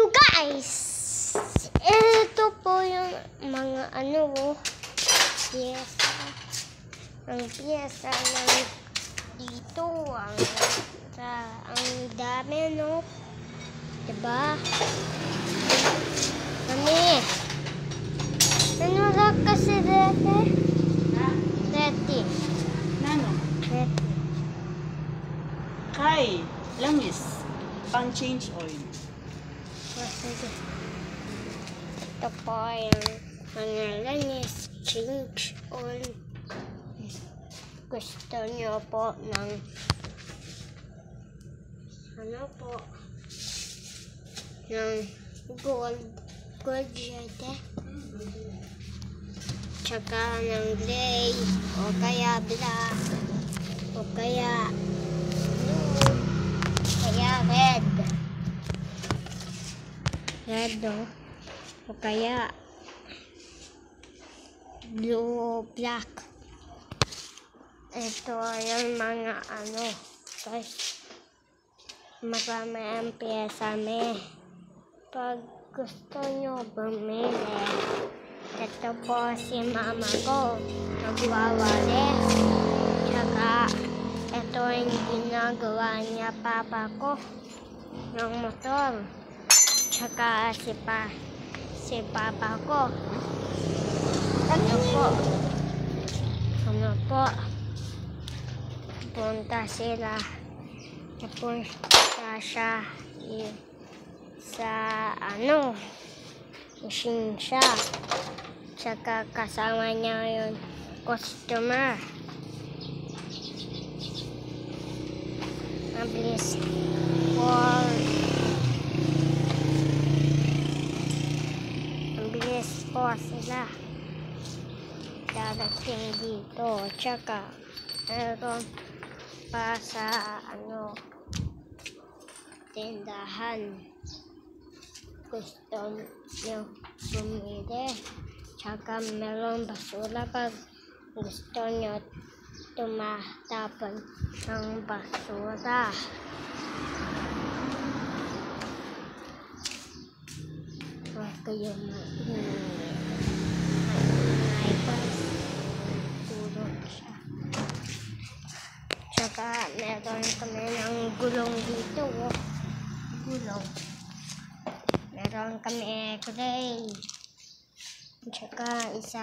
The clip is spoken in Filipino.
guys, ito po yung mga piyesa. Ang piyesa ng dito. Ang dami, no? Diba? Mami, ano lang kasi dati? Dati. Nano? Dati. Kay, langis. Pang change oil. Sige. Ito po yung pangalan is change oil. Gusto nyo po ng ng gold yete. Tsaka ng gray o kaya black o kaya blue kaya red o kaya blue black. Ito yung mga guys, marami ang piyesa pag gusto nyo bumili. Ito po si mama ko nagwawali, tsaka ito yung ginagawa niya papa ko ng motor, tsaka si papa ko punta siya sa machine siya, tsaka kasama niya yung customer. Mabilis po sila darating dito, tsaka meron pa sa tindahan. Gusto nyo bumili, tsaka meron basura pag gusto nyo tumatapon ng basura. Kayo tulog siya. Tsaka meron kami ng gulong dito. Meron kami gray. Tsaka isa